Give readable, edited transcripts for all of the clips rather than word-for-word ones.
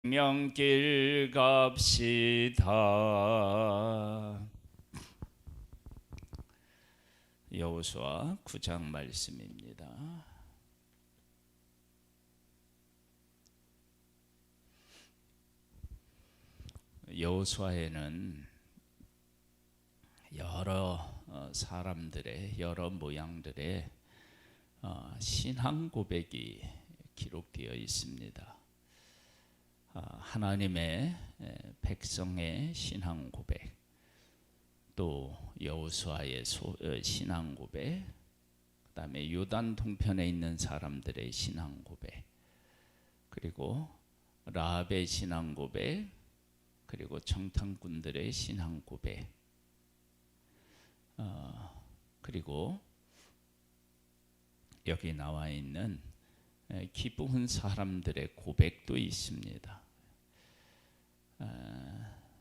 명길 갑시다. 여호수아 9장 말씀입니다. 여호수아에는 여러 사람들의 여러 모양들의 신앙 고백이 기록되어 있습니다. 하나님의 백성의 신앙 고백, 또 여호수아의 신앙 고백, 그다음에 요단 동편에 있는 사람들의 신앙 고백, 그리고 라합의 신앙 고백, 그리고 정탐꾼들의 신앙 고백, 그리고 여기 나와 있는 기쁜 사람들의 고백도 있습니다.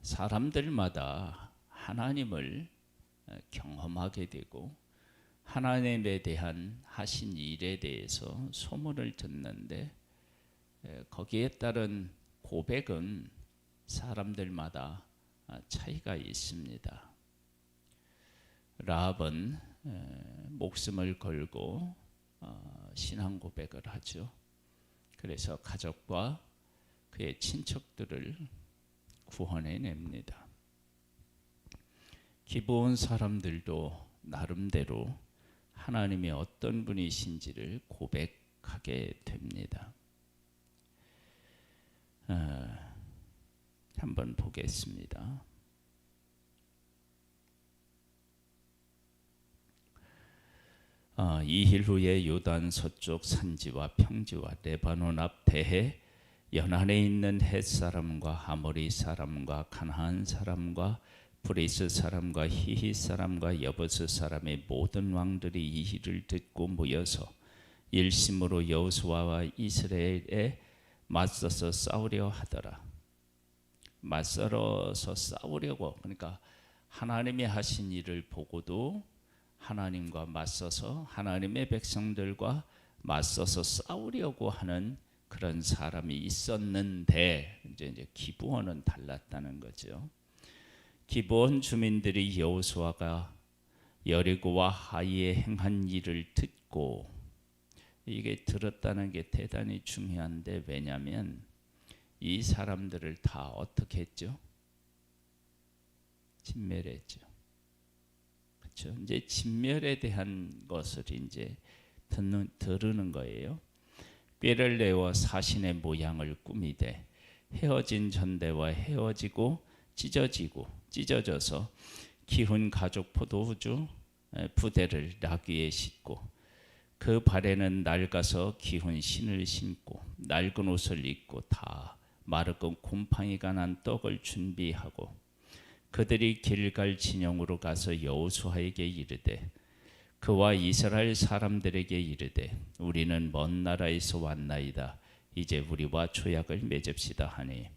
사람들마다 하나님을 경험하게 되고 하나님에 대한 하신 일에 대해서 소문을 듣는데 거기에 따른 고백은 사람들마다 차이가 있습니다. 라합은 목숨을 걸고 신앙 고백을 하죠. 그래서 가족과 그의 친척들을 구원해냅니다. 기브온 사람들도 나름대로 하나님이 어떤 분이신지를 고백하게 됩니다. 한번 보겠습니다. 이힐 후에 요단 서쪽 산지와 평지와 레바논 앞 대해 연안에 있는 헷 사람과 아모리 사람과 가나안 사람과 브리스 사람과 히히 사람과 여부스 사람의 모든 왕들이 이 일을 듣고 모여서 일심으로 여호수아와 이스라엘에 맞서서 싸우려 하더라. 맞서서 싸우려고, 그러니까 하나님이 하신 일을 보고도 하나님과 맞서서 하나님의 백성들과 맞서서 싸우려고 하는 그런 사람이 있었는데, 이제 기브온은 달랐다는 거죠. 기브온 주민들이 여호수아가 여리고와 하이에 행한 일을 듣고, 이게 들었다는 게 대단히 중요한데, 왜냐하면 이 사람들을 다 어떻게 했죠? 진멸했죠. 그렇죠? 이제 진멸에 대한 것을 이제 들으는 거예요. 꾀를 내어 사신의 모양을 꾸미되 헤어진 전대와 헤어지고 찢어져서 기훈 가죽 포도주 부대를 나귀에 싣고 그 발에는 낡아서 기훈 신을 신고 낡은 옷을 입고 다 마르고 곰팡이가 난 떡을 준비하고 그들이 길갈 진영으로 가서 여호수아에게 이르되 그와 이스라엘 사람들에게 이르되 우리는 먼 나라에서 왔나이다. 이제 우리와 조약을 맺읍시다 하니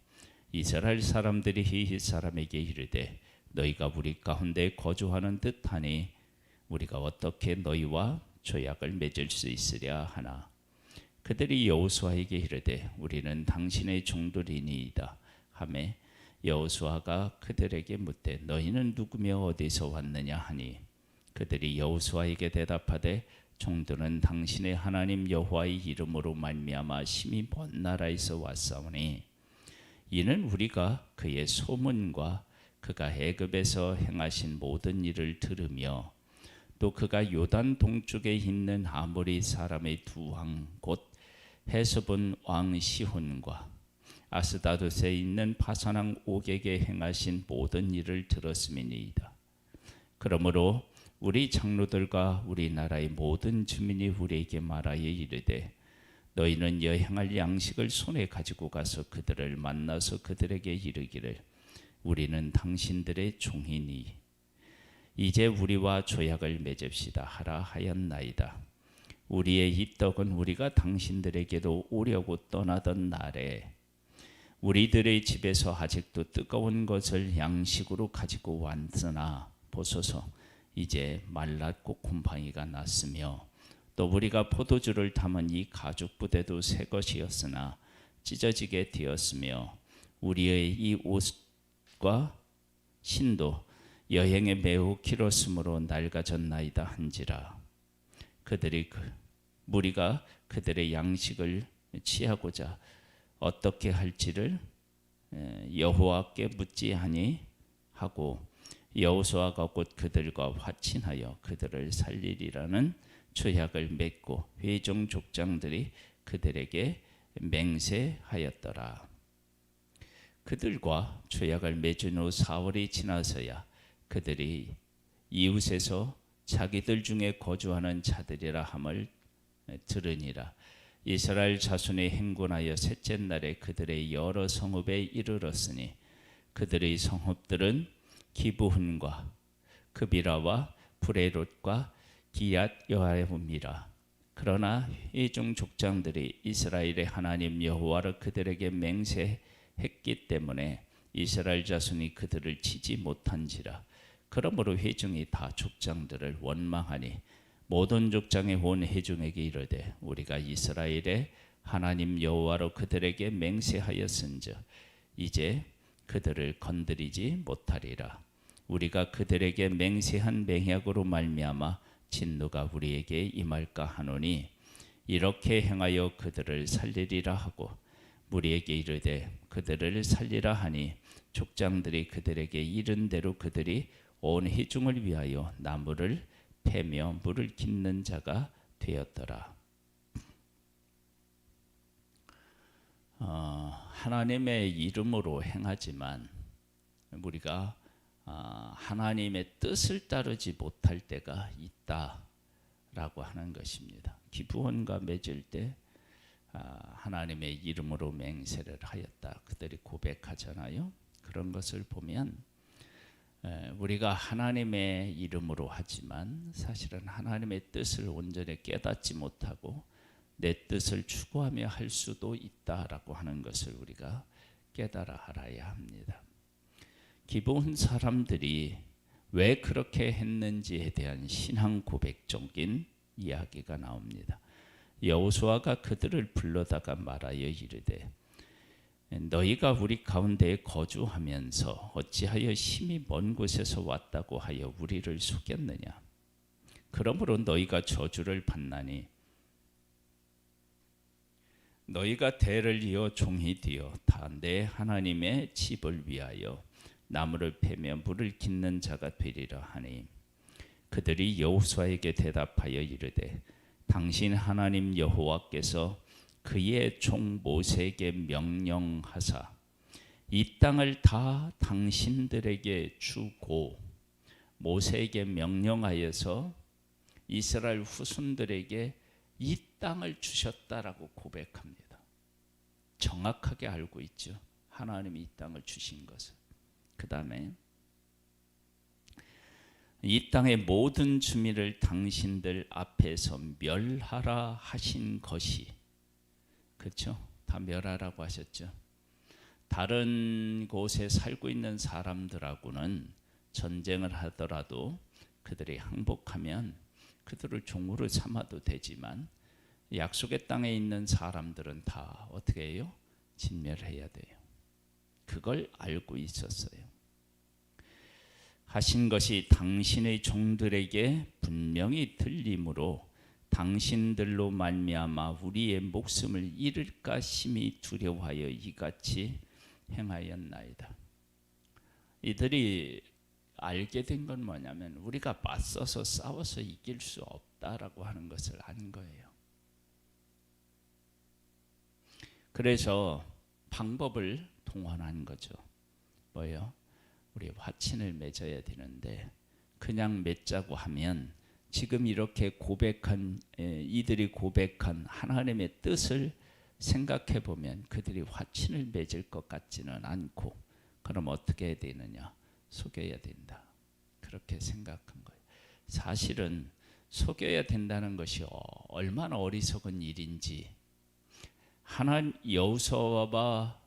이스라엘 사람들이 히히 사람에게 이르되 너희가 우리 가운데 거주하는 듯하니 우리가 어떻게 너희와 조약을 맺을 수 있으랴 하나. 그들이 여호수아에게 이르되 우리는 당신의 종들이니이다 하매 여호수아가 그들에게 묻되 너희는 누구며 어디서 왔느냐 하니 그들이 여호수아에게 대답하되 종들은 당신의 하나님 여호와의 이름으로 말미암아 심히 먼 나라에서 왔사오니 이는 우리가 그의 소문과 그가 애굽에서 행하신 모든 일을 들으며 또 그가 요단 동쪽에 있는 아모리 사람의 두 왕 곧 헤스본 왕 시혼과 아스다롯에 있는 바산 옥에게 행하신 모든 일을 들었음이니이다. 그러므로 우리 장로들과 우리나라의 모든 주민이 우리에게 말하여 이르되 너희는 여행할 양식을 손에 가지고 가서 그들을 만나서 그들에게 이르기를 우리는 당신들의 종이니 이제 우리와 조약을 맺읍시다 하라 하였나이다. 우리의 이 떡은 우리가 당신들에게로 오려고 떠나던 날에 우리들의 집에서 아직도 뜨거운 것을 양식으로 가지고 왔으나 보소서 이제 말랐고 곰팡이가 났으며 또 우리가 포도주를 담은 이 가죽 부대도 새 것이었으나 찢어지게 되었으며 우리의 이 옷과 신도 여행에 매우 길었으므로 낡아졌나이다 한지라. 무리가 그들의 양식을 취하고자 어떻게 할지를 여호와께 묻지 아니하고 여호수아가 곧 그들과 화친하여 그들을 살리리라는 조약을 맺고 회중 족장들이 그들에게 맹세하였더라. 그들과 조약을 맺은 후 4월이 지나서야 그들이 이웃에서 자기들 중에 거주하는 자들이라 함을 들으니라. 이스라엘 자손이 행군하여 셋째 날에 그들의 여러 성읍에 이르렀으니 그들의 성읍들은 기브혼과 그비라와 브레롯과 기앗 여아림이라. 그러나 회중 족장들이 이스라엘의 하나님 여호와를 그들에게 맹세했기 때문에 이스라엘 자손이 그들을 치지 못한지라. 그러므로 회중이 다 족장들을 원망하니 모든 족장에 온 회중에게 이르되 우리가 이스라엘의 하나님 여호와로 그들에게 맹세하였은즉 이제 그들을 건드리지 못하리라. 우리가 그들에게 맹세한 맹약으로 말미암아 진노가 우리에게 임할까 하노니 이렇게 행하여 그들을 살리리라 하고 무리에게 이르되 그들을 살리라 하니 족장들이 그들에게 이른 대로 그들이 온 회중을 위하여 나무를 패며 물을 깃는 자가 되었더라. 하나님의 이름으로 행하지만 우리가 하나님의 뜻을 따르지 못할 때가 있다라고 하는 것입니다. 기브온과 맺을 때 하나님의 이름으로 맹세를 하였다. 그들이 고백하잖아요. 그런 것을 보면 우리가 하나님의 이름으로 하지만 사실은 하나님의 뜻을 온전히 깨닫지 못하고 내 뜻을 추구하며 할 수도 있다라고 하는 것을 우리가 깨달아 알아야 합니다. 기브온 사람들이 왜 그렇게 했는지에 대한 신앙 고백적인 이야기가 나옵니다. 여호수아가 그들을 불러다가 말하여 이르되 너희가 우리 가운데에 거주하면서 어찌하여 심히 먼 곳에서 왔다고 하여 우리를 속였느냐. 그러므로 너희가 저주를 받나니 너희가 대를 이어 종이 되어 다 내 하나님의 집을 위하여 나무를 패며 물을 깃는 자가 되리라 하니 그들이 여호수아에게 대답하여 이르되 당신 하나님 여호와께서 그의 종 모세에게 명령하사 이 땅을 다 당신들에게 주고 모세에게 명령하여서 이스라엘 후손들에게 이 땅을 주셨다라고 고백합니다. 정확하게 알고 있죠. 하나님이 이 땅을 주신 것을. 그 다음에 이 땅의 모든 주민을 당신들 앞에서 멸하라 하신 것이, 그렇죠? 다 멸하라고 하셨죠. 다른 곳에 살고 있는 사람들하고는 전쟁을 하더라도 그들이 항복하면 그들을 종으로 삼아도 되지만 약속의 땅에 있는 사람들은 다 어떻게 해요? 진멸해야 돼요. 그걸 알고 있었어요. 하신 것이 당신의 종들에게 분명히 들림으로 당신들로 말미암아 우리의 목숨을 잃을까 심히 두려워하여 이같이 행하였나이다. 이들이 알게 된 건 뭐냐면 우리가 맞서서 싸워서 이길 수 없다라고 하는 것을 안 거예요. 그래서 방법을 동원한 거죠. 뭐예요? 우리 화친을 맺어야 되는데 그냥 맺자고 하면 지금 이렇게 고백한 이들이 고백한 하나님의 뜻을 생각해 보면 그들이 화친을 맺을 것 같지는 않고, 그럼 어떻게 해야 되느냐? 속여야 된다. 그렇게 생각한 거예요. 사실은 속여야 된다는 것이 얼마나 어리석은 일인지 여호수아와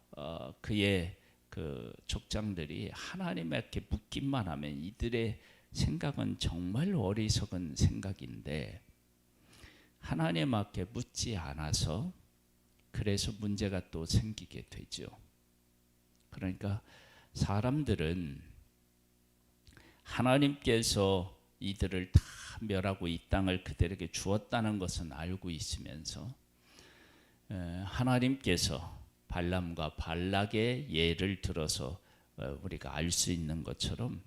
그의 그 족장들이 하나님에게 묻기만 하면 이들의 생각은 정말 어리석은 생각인데 하나님께 묻지 않아서 그래서 문제가 또 생기게 되죠. 그러니까 사람들은 하나님께서 이들을 다 멸하고 이 땅을 그들에게 주었다는 것은 알고 있으면서 하나님께서 발람과 발락의 예를 들어서 우리가 알 수 있는 것처럼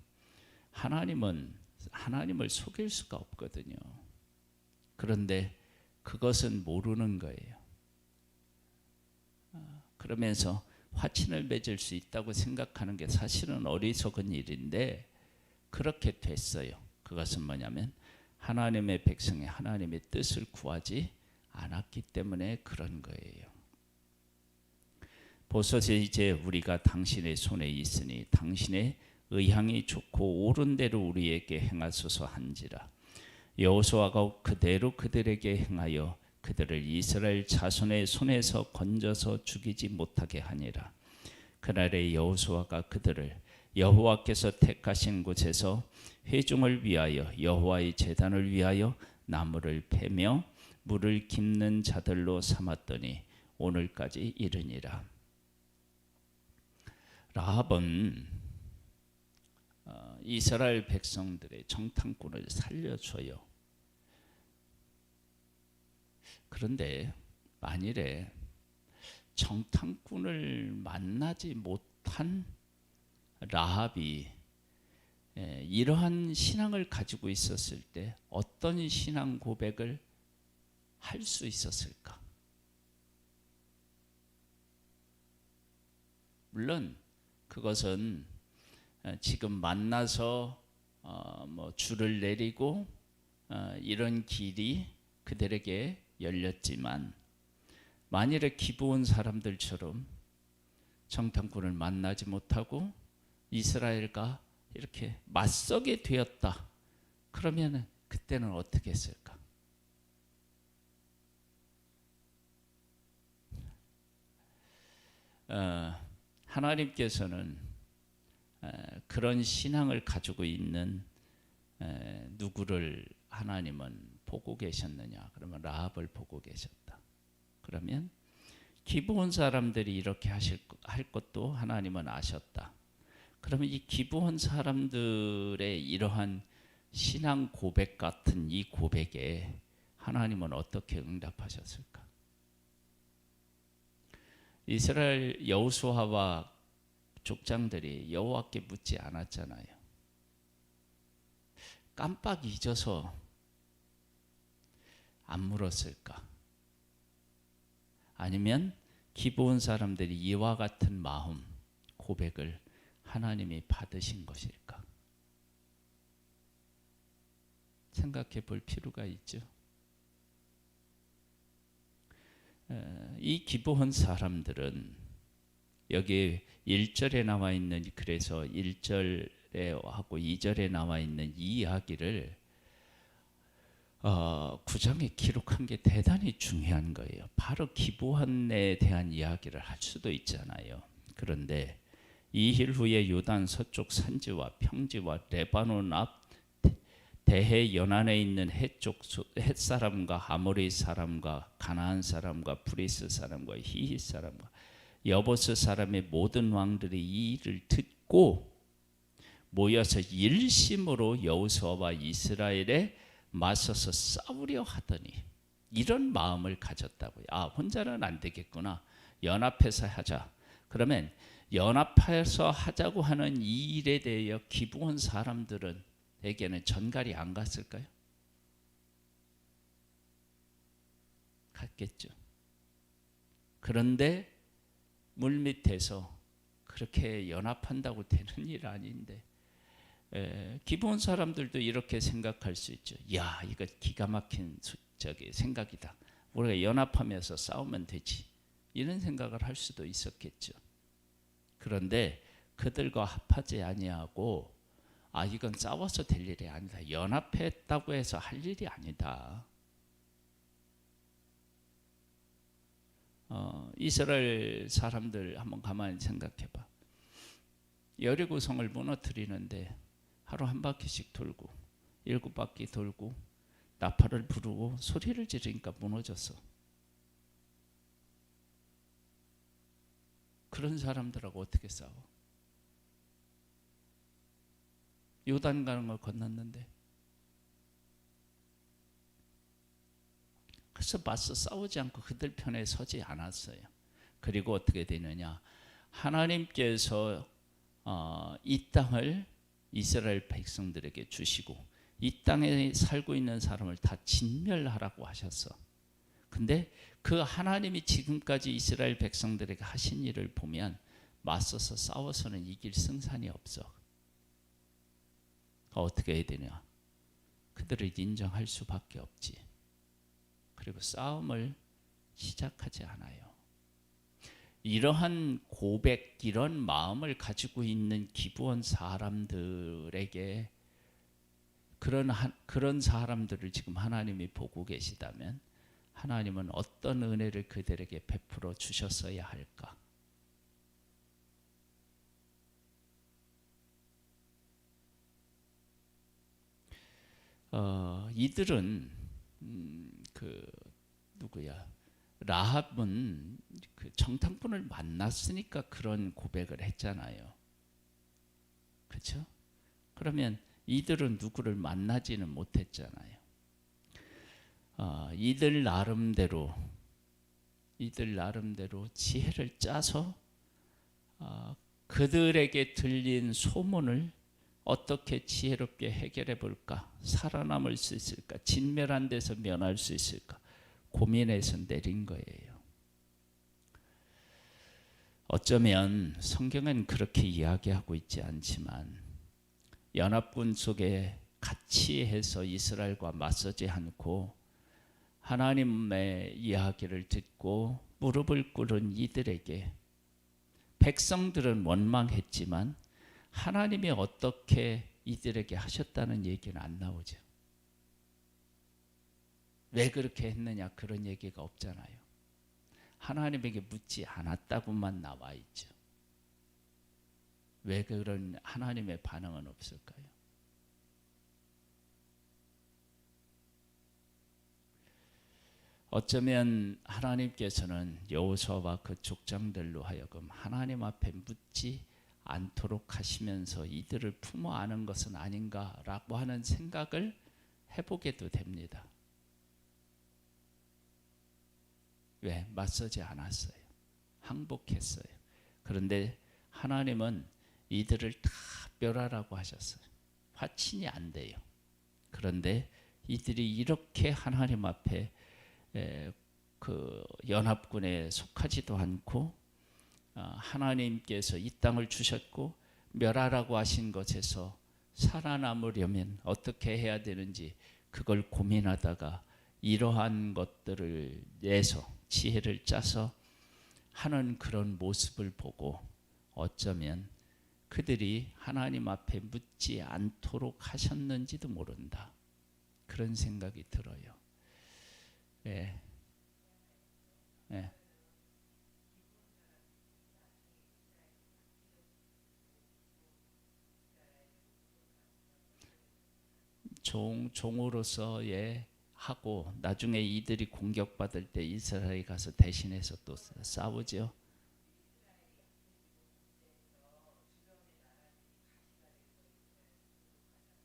하나님은 하나님을 속일 수가 없거든요. 그런데 그것은 모르는 거예요. 그러면서 화친을 맺을 수 있다고 생각하는 게 사실은 어리석은 일인데 그렇게 됐어요. 그것은 뭐냐면 하나님의 백성이 하나님의 뜻을 구하지 않았기 때문에 그런 거예요. 보소서 이제 우리가 당신의 손에 있으니 당신의 의향이 좋고 옳은 대로 우리에게 행하소서 한지라. 여호수아가 그대로 그들에게 행하여 그들을 이스라엘 자손의 손에서 건져서 죽이지 못하게 하니라. 그날에 여호수아가 그들을 여호와께서 택하신 곳에서 회중을 위하여 여호와의 제단을 위하여 나무를 패며 물을 깁는 자들로 삼았더니 오늘까지 이르니라. 라합은 이스라엘 백성들의 정탐꾼을 살려줘요. 그런데 만일에 정탐꾼을 만나지 못한 라합이 이러한 신앙을 가지고 있었을 때 어떤 신앙 고백을 할 수 있었을까? 물론 그것은 지금 만나서 뭐 줄을 내리고 이런 길이 그들에게 열렸지만 만일에 기브온 사람들처럼 정탐꾼을 만나지 못하고 이스라엘과 이렇게 맞서게 되었다. 그러면 그때는 어떻게 했을까? 하나님께서는 그런 신앙을 가지고 있는 누구를 하나님은 보고 계셨느냐? 그러면 라합을 보고 계셨다. 그러면 기브온 사람들이 이렇게 할 것도 하나님은 아셨다. 그러면 이 기브온 사람들의 이러한 신앙 고백 같은 이 고백에 하나님은 어떻게 응답하셨을까? 이스라엘 여호수아와 족장들이 여호와께 묻지 않았잖아요. 깜빡 잊어서 안 물었을까? 아니면 기브온 사람들이 이와 같은 마음 고백을 하나님이 받으신 것일까? 생각해 볼 필요가 있죠. 이 기브온 사람들은 여기 1절에 나와 있는, 그래서 1절에 하고 2절에 나와 있는 이 이야기를 9장에 기록한 게 대단히 중요한 거예요. 바로 기브온에 대한 이야기를 할 수도 있잖아요. 그런데 이 일 후에 요단 서쪽 산지와 평지와 레바논 앞 대해 연안에 있는 헷 사람과 아모리 사람과 가나안 사람과 브리스 사람과 히히 사람과 여보스 사람의 모든 왕들이 이 일을 듣고 모여서 일심으로 여호수아와 이스라엘에 맞서서 싸우려 하더니 이런 마음을 가졌다고요. 혼자는 안 되겠구나. 연합해서 하자. 그러면 연합해서 하자고 하는 이 일에 대해 기브온 사람들에게는 전갈이 안 갔을까요? 갔겠죠. 그런데 물밑에서 그렇게 연합한다고 되는 일 아닌데 기브온 사람들도 이렇게 생각할 수 있죠. 야, 이거 기가 막힌 생각이다. 우리가 연합하면서 싸우면 되지. 이런 생각을 할 수도 있었겠죠. 그런데 그들과 합하지 아니하고 이건 싸워서 될 일이 아니다. 연합했다고 해서 할 일이 아니다. 이스라엘 사람들 한번 가만히 생각해봐. 여리고 성을 무너뜨리는데 하루 한 바퀴씩 돌고 7바퀴 돌고 나팔을 부르고 소리를 지르니까 무너졌어. 그런 사람들하고 어떻게 싸워? 요단강을 건넜는데. 그래서 맞서 싸우지 않고 그들 편에 서지 않았어요. 그리고 어떻게 되느냐? 하나님께서 이 땅을 이스라엘 백성들에게 주시고 이 땅에 살고 있는 사람을 다 진멸하라고 하셨어. 근데 그 하나님이 지금까지 이스라엘 백성들에게 하신 일을 보면 맞서서 싸워서는 이길 승산이 없어. 어떻게 해야 되냐? 그들을 인정할 수밖에 없지. 그리고 싸움을 시작하지 않아요. 이러한 고백, 이런 마음을 가지고 있는 기브온 사람들에게 그런 사람들을 지금 하나님이 보고 계시다면 하나님은 어떤 은혜를 그들에게 베풀어 주셨어야 할까? 이들은 누구야? 라합은 그 정탐꾼을 만났으니까 그런 고백을 했잖아요. 그렇죠? 그러면 이들은 누구를 만나지는 못했잖아요. 이들 나름대로 지혜를 짜서 그들에게 들린 소문을 어떻게 지혜롭게 해결해 볼까? 살아남을 수 있을까? 진멸한 데서 면할 수 있을까? 고민해서 내린 거예요. 어쩌면 성경은 그렇게 이야기하고 있지 않지만 연합군 속에 같이 해서 이스라엘과 맞서지 않고 하나님의 이야기를 듣고 무릎을 꿇은 이들에게 백성들은 원망했지만 하나님이 어떻게 이들에게 하셨다는 얘기는 안 나오죠. 왜 그렇게 했느냐 그런 얘기가 없잖아요. 하나님에게 묻지 않았다고만 나와 있죠. 왜 그런 하나님의 반응은 없을까요? 어쩌면 하나님께서는 여호수아와 그 족장들로 하여금 하나님 앞에 묻지 않도록 하시면서 이들을 품어 안은 것은 아닌가라고 하는 생각을 해보게도 됩니다. 왜? 맞서지 않았어요. 항복했어요. 그런데 하나님은 이들을 다 멸하라고 하셨어요. 화친이 안 돼요. 그런데 이들이 이렇게 하나님 앞에 그 연합군에 속하지도 않고 하나님께서 이 땅을 주셨고 멸하라고 하신 것에서 살아남으려면 어떻게 해야 되는지 그걸 고민하다가 이러한 것들을 내서 지혜를 짜서 하는 그런 모습을 보고 어쩌면 그들이 하나님 앞에 묻지 않도록 하셨는지도 모른다. 그런 생각이 들어요. 예. 예. 종으로서의 하고 나중에 이들이 공격받을 때 이스라엘이 가서 대신해서 또 싸우죠.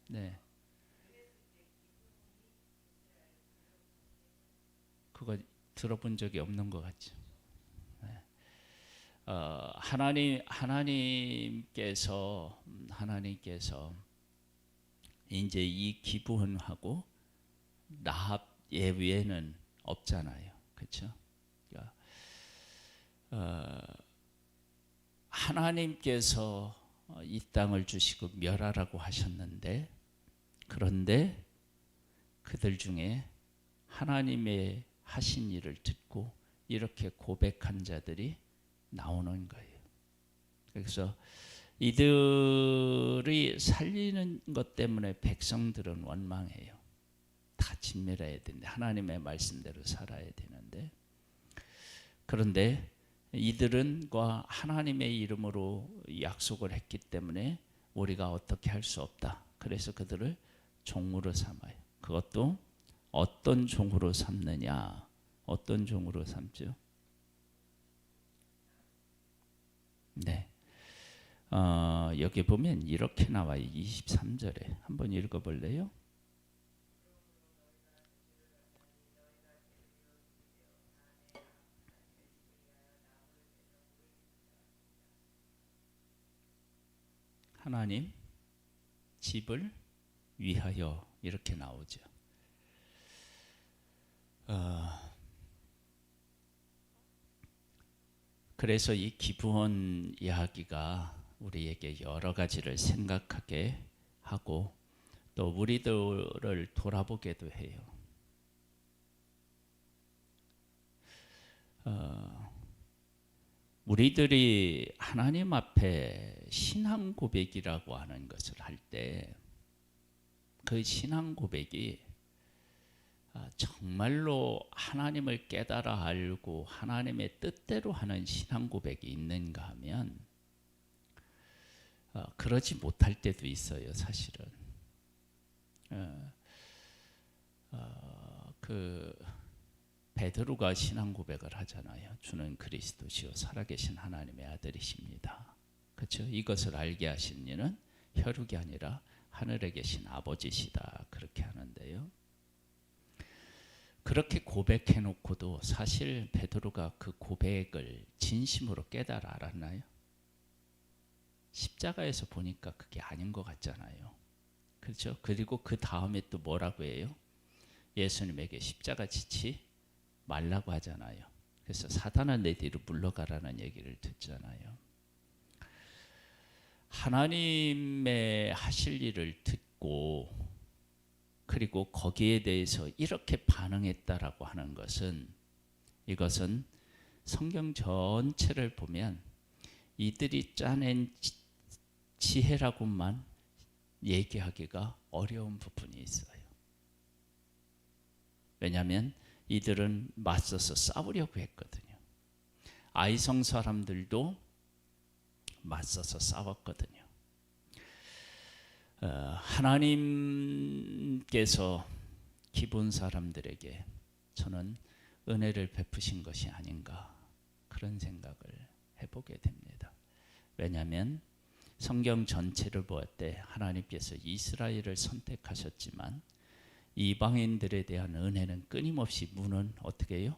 네. 그거 들어본 적이 없는 것 같죠. 네. 하나님께서 이제 이 기브온하고 라합 예외는 없잖아요. 그렇죠? 그러니까 하나님께서 이 땅을 주시고 멸하라고 하셨는데 그런데 그들 중에 하나님의 하신 일을 듣고 이렇게 고백한 자들이 나오는 거예요. 그래서 이들이 살리는 것 때문에 백성들은 원망해요. 다 진멸해야 되는데 하나님의 말씀대로 살아야 되는데 그런데 이들은 하나님의 이름으로 약속을 했기 때문에 우리가 어떻게 할 수 없다. 그래서 그들을 종으로 삼아요. 그것도 어떤 종으로 삼느냐? 어떤 종으로 삼죠? 네. 여기 보면 이렇게 나와요. 23절에 한번 읽어볼래요? 하나님 집을 위하여 이렇게 나오죠. 그래서 이 기브온 이야기가 우리에게 여러 가지를 생각하게 하고 또 우리들을 돌아보게도 해요. 우리들이 하나님 앞에 신앙 고백이라고 하는 것을 할 때 그 신앙 고백이 정말로 하나님을 깨달아 알고 하나님의 뜻대로 하는 신앙 고백이 있는가 하면 그러지 못할 때도 있어요. 사실은 그 베드로가 신앙 고백을 하잖아요. 주는 그리스도시요 살아계신 하나님의 아들이십니다. 그렇죠? 이것을 알게 하신 이는 혈육이 아니라 하늘에 계신 아버지시다. 그렇게 하는데요. 그렇게 고백해 놓고도 사실 베드로가 그 고백을 진심으로 깨달아 알았나요? 십자가에서 보니까 그게 아닌 것 같잖아요. 그렇죠? 그리고 그 다음에 또 뭐라고 해요? 예수님에게 십자가 지치 말라고 하잖아요. 그래서 사단아 내 뒤로 물러가라는 얘기를 듣잖아요. 하나님의 하실 일을 듣고 그리고 거기에 대해서 이렇게 반응했다라고 하는 것은 이것은 성경 전체를 보면 이들이 짜낸 지혜라고만 얘기하기가 어려운 부분이 있어요. 왜냐하면 이들은 맞서서 싸우려고 했거든요. 아이성 사람들도 맞서서 싸웠거든요. 하나님께서 기본 사람들에게 저는 은혜를 베푸신 것이 아닌가 그런 생각을 해보게 됩니다. 왜냐하면 성경 전체를 볼 때 하나님께서 이스라엘을 선택하셨지만 이방인들에 대한 은혜는 끊임없이 문은 어떻게 해요?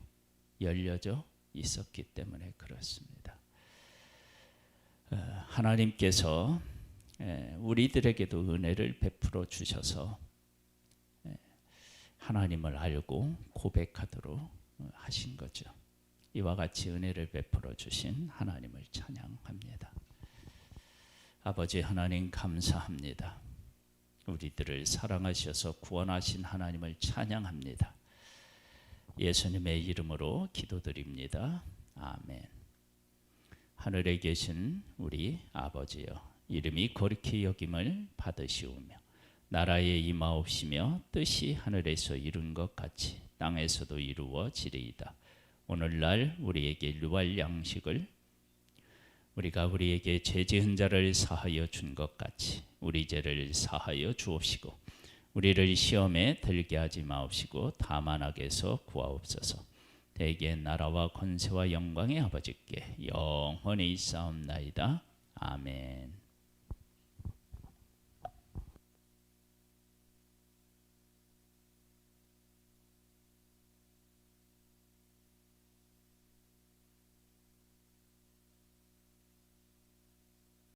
열려져 있었기 때문에 그렇습니다. 하나님께서 우리들에게도 은혜를 베풀어 주셔서 하나님을 알고 고백하도록 하신 거죠. 이와 같이 은혜를 베풀어 주신 하나님을 찬양합니다. 아버지 하나님 감사합니다. 우리들을 사랑하셔서 구원하신 하나님을 찬양합니다. 예수님의 이름으로 기도드립니다. 아멘. 하늘에 계신 우리 아버지여, 이름이 거룩히 여김을 받으시오며 나라에 임하옵시며 뜻이 하늘에서 이룬 것 같이 땅에서도 이루어지리이다. 오늘날 우리에게 일용할 양식을 우리가 우리에게 죄 지은 자를 사하여 준 것 같이 우리 죄를 사하여 주옵시고 우리를 시험에 들게 하지 마옵시고 다만 악에서 구하옵소서. 대개 나라와 권세와 영광의 아버지께 영원히 있사옵나이다. 아멘.